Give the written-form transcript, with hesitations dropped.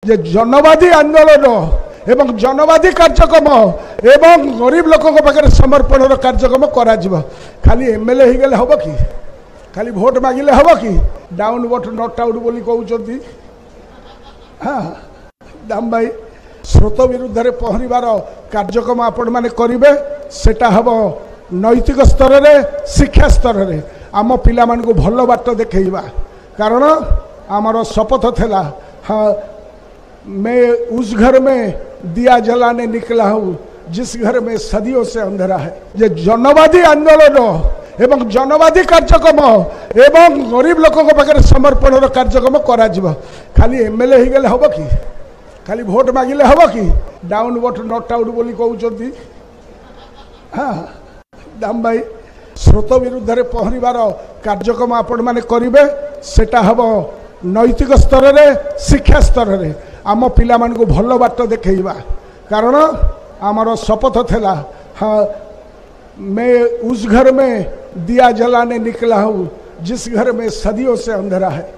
जे जनवादी आंदोलन एवं जनवादी कार्यक्रम एवं गरीब लोकों पाखे समर्पण कार्यक्रम करा खाली एमएलए हो गले हम कि खाली भोट मागिले हम कि डाउन वोट नट आउट बोली कहते हाँ दाम भाई स्रोत विरुद्ध में पहरबार कार्यक्रम आपण मैंने करेंगे सेटा हम नैतिक स्तर में शिक्षा स्तर में आम पिला को भल बाट देखा कारण आमर शपथ थिला हाँ मैं उस घर में दिया जलाने निकला हूँ जिस घर में सदियों से अंधेरा है। ये जनवादी आंदोलन एवं जनवादी कार्यक्रम एवं गरीब लोकों पाखे समर्पण कार्यक्रम करा खाली एमएलए हो गले हम कि खाली भोट मागिले हम कि डाउन वोट नट आउट बोली कहते हाँ दाम भाई स्रोत विरुद्ध में पहरबार कार्यक्रम आपण मैंने करेंगे सेटा हम नैतिक स्तर में शिक्षा स्तर में आम पिला को भल बाट देखा कारण आमर शपथ थिला हाँ मैं उस घर में दिया जलाने निकला हूँ जिस घर में सदियों से अंधेरा है।